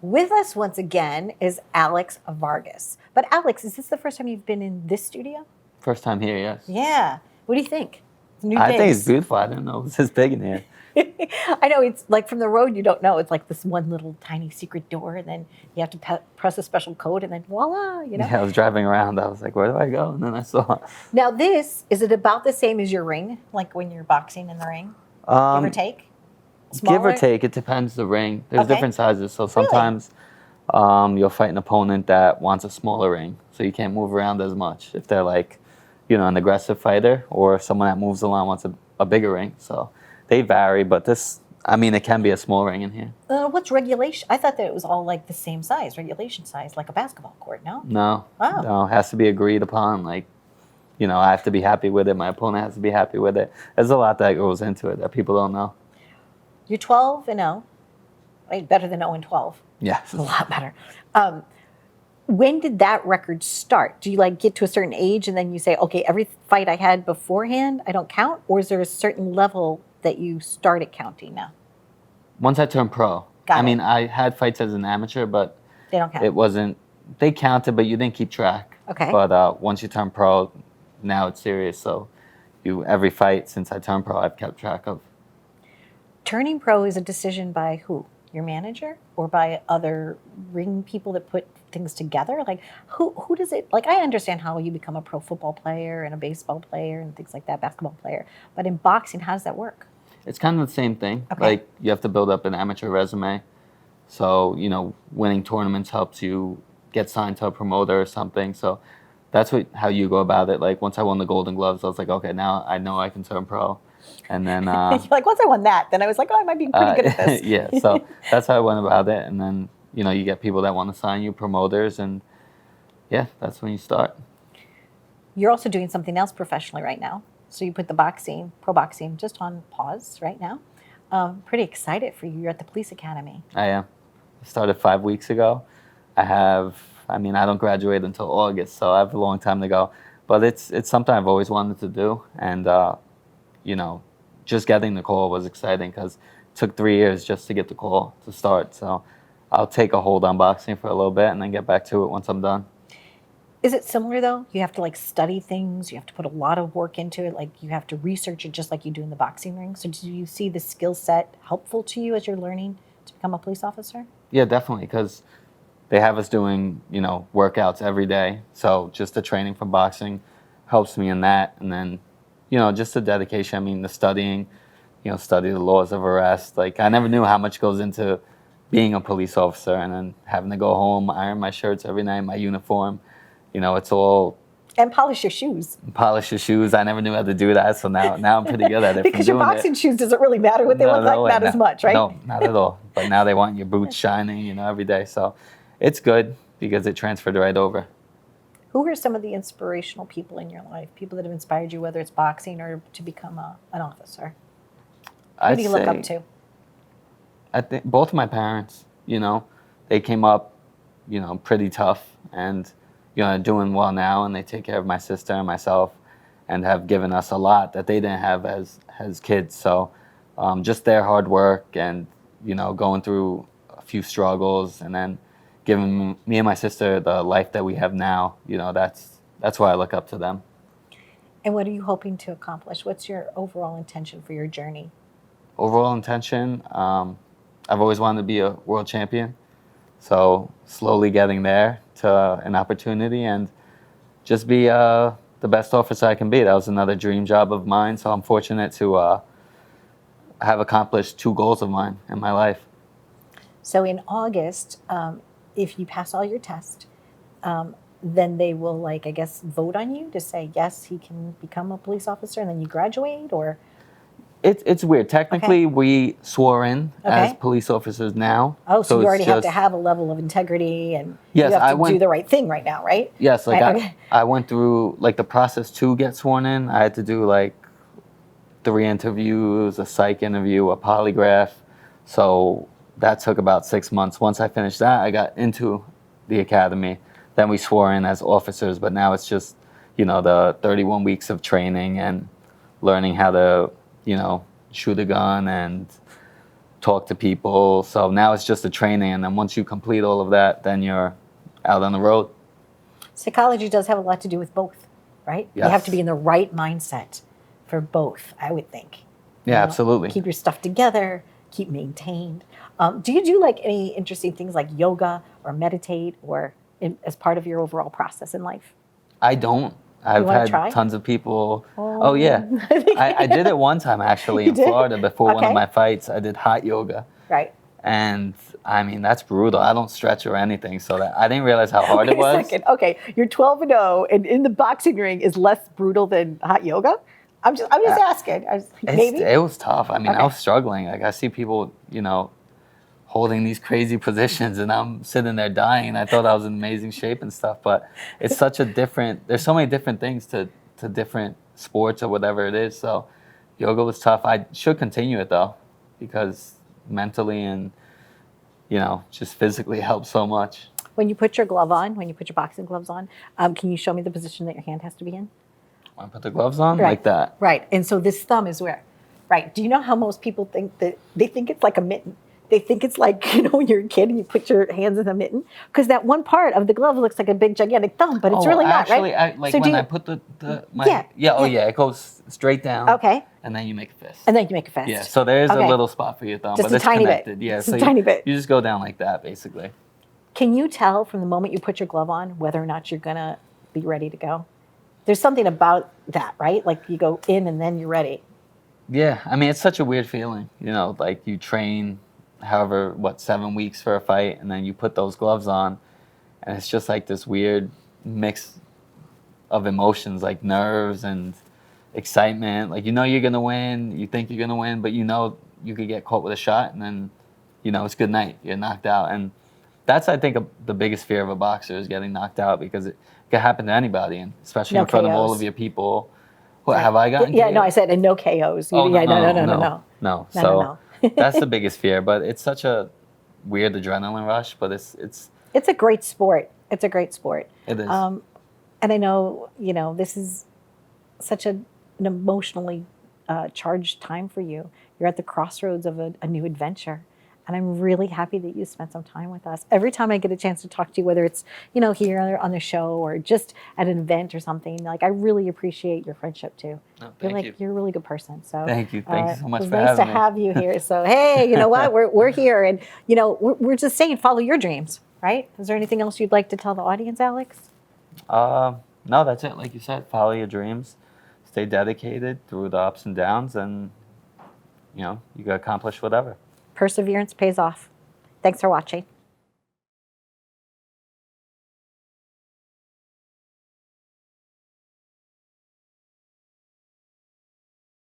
With us once again is Alex Vargas. But Alex, is this the first time you've been in this studio? First time here, yes. Yeah. What do you think? New I think digs. it's beautiful. I didn't know it was this big in here. I know, it's like from the road you don't know. It's like this one little tiny secret door, and then you have to press a special code, and then voila, you know? Yeah, I was driving around. I was like, where do I go? And then I saw. Now is it about the same as your ring? Like when you're boxing in the ring? Give or take? Smaller? Give or take. It depends the ring. There's Okay. different sizes. So sometimes you'll fight an opponent that wants a smaller ring. So you can't move around as much. If they're like, an aggressive fighter, or someone that moves a lot wants a bigger ring. So they vary, but it can be a small ring in here. What's regulation? I thought that it was all like the same size, regulation size, like a basketball court, no? No. Oh. No, it has to be agreed upon. Like, I have to be happy with it. My opponent has to be happy with it. There's a lot that goes into it that people don't know. You're 12-0, right? Better than 0-12. Yes. A lot better. When did that record start? Do you like get to a certain age and then you say, okay, every fight I had beforehand, I don't count? Or is there a certain level that you started counting now? Once I turned pro. Got it. I had fights as an amateur, but They don't count. it wasn't, they counted, but you didn't keep track. Okay. But once you turn pro, now it's serious. So every fight since I turned pro, I've kept track of. Turning pro is a decision by who? Your manager or by other ring people that put things together? Like who does it, like I understand how you become a pro football player and a baseball player and things like that, basketball player. But in boxing, how does that work? It's kind of the same thing. Okay. Like you have to build up an amateur resume. So, winning tournaments helps you get signed to a promoter or something. So that's how you go about it. Like once I won the Golden Gloves, I was like, okay, now I know I can turn pro. And then You're like, once I won that, then I was like, oh, I might be pretty good at this. Yeah, so that's how I went about it. And then, you get people that want to sign you, promoters, and yeah, that's when you start. You're also doing something else professionally right now. So you put the pro boxing, just on pause right now. Pretty excited for you. You're at the police academy. I am. I started 5 weeks ago. I don't graduate until August, so I have a long time to go. But it's something I've always wanted to do. And, just getting the call was exciting because it took 3 years just to get the call to start. So I'll take a hold on boxing for a little bit and then get back to it once I'm done. Is it similar though? You have to like study things. You have to put a lot of work into it. Like you have to research it just like you do in the boxing ring. So do you see the skill set helpful to you as you're learning to become a police officer? Yeah, definitely, because they have us doing, workouts every day. So just the training from boxing helps me in that. And then, just the dedication. The studying, study the laws of arrest. Like I never knew how much goes into being a police officer, and then having to go home, iron my shirts every night, my uniform. It's all. And polish your shoes. Polish your shoes. I never knew how to do that, so now I'm pretty good at it. Because your boxing shoes doesn't really matter what they look like, not as much, right? No, not at all. But now they want your boots shining, every day. So it's good because it transferred right over. Who are some of the inspirational people in your life? People that have inspired you, whether it's boxing or to become an officer? Who do you look up to? I think both of my parents, they came up, pretty tough and, doing well now, and they take care of my sister and myself and have given us a lot that they didn't have as kids. So just their hard work and, going through a few struggles and then giving me and my sister the life that we have now, that's why I look up to them. And what are you hoping to accomplish? What's your overall intention for your journey? Overall intention, I've always wanted to be a world champion. So slowly getting there to an opportunity and just be the best officer I can be. That was another dream job of mine. So I'm fortunate to have accomplished 2 goals of mine in my life. So in August, if you pass all your tests, then they will, vote on you to say, yes, he can become a police officer, and then you graduate, or? It's weird. Technically, Okay. we swore in as Okay. police officers now. Oh, so you it's already have to just- have a level of integrity, and Yes, you have I to went- do the right thing right now, right? Yes, Okay. I went through the process to get sworn in. I had to do 3 interviews, a psych interview, a polygraph. So that took about 6 months. Once I finished that, I got into the academy. Then we swore in as officers, but now it's just, the 31 weeks of training and learning how to, shoot a gun and talk to people. So now it's just a training, and then once you complete all of that, then you're out on the road. Psychology does have a lot to do with both, right? Yes. You have to be in the right mindset for both, I would think. Yeah, absolutely. Keep your stuff together, keep maintained. Do you do like any interesting things like yoga or meditate or as part of your overall process in life? I don't. I've had try? tons of people. Oh yeah, I did it one time actually in did? Florida before one of Okay. my fights. I did hot yoga, Right. and I mean that's brutal. I don't stretch or anything, so that I didn't realize how hard Wait it was. a second. Okay, you're 12-0, and in the boxing ring is less brutal than hot yoga. I'm just asking. I was like, maybe It was tough. I mean, Okay. I was struggling. Like I see people, holding these crazy positions, and I'm sitting there dying. And I thought I was in amazing shape and stuff, but it's such a different. There's so many different things to different sports or whatever it is. So yoga was tough. I should continue it though, because mentally and just physically helps so much. when you put your glove on, when you put your boxing gloves on, can you show me the position that your hand has to be in? I put the gloves on Right. like that. Right. And so this thumb is where? Right. Do you know how most people think that they think it's like a mitten? They think it's like, when you're a kid and you put your hands in a mitten. Because that one part of the glove looks like a big, gigantic thumb, but it's really not, actually, right? Like So when do I you- put Yeah. it goes straight down. Okay. And then you make a fist. And then you make a fist. Yeah, so there's Okay. a little spot for your thumb, Just but a it's tiny bit. connected. Yeah, Just so a tiny bit. You just go down like that, basically. Can you tell from the moment you put your glove on whether or not you're going to be ready to go? There's something about that, right? Like you go in and then you're ready. Yeah, I mean, it's such a weird feeling. Like you train 7 weeks for a fight, and then you put those gloves on, and it's just like this weird mix of emotions, like nerves and excitement. Like you're gonna win, you think you're gonna win, but you could get caught with a shot, and then it's good night. You're knocked out, and that's I think the biggest fear of a boxer is getting knocked out, because it could happen to anybody, and especially No in front of all KOs. of your people. What have I gotten? Yeah, KO'd? no, I said, and no KOs. Oh, Yeah, no. No. No, So no. that's the biggest fear, but it's such a weird adrenaline rush, but it's It's a great sport. It's a great sport. it is. And I know, this is such an emotionally charged time for you. You're at the crossroads of a new adventure. And I'm really happy that you spent some time with us. Every time I get a chance to talk to you, whether it's, here on the show or just at an event or something, like I really appreciate your friendship too. Thank you. You're a really good person. So Thank you so much it was for nice having to me. have you here. So hey, you know what? We're here, and we're just saying, follow your dreams, right? Is there anything else you'd like to tell the audience, Alex? No, that's it. Like you said, follow your dreams, stay dedicated through the ups and downs, and you can accomplish whatever. Perseverance pays off. Thanks for watching.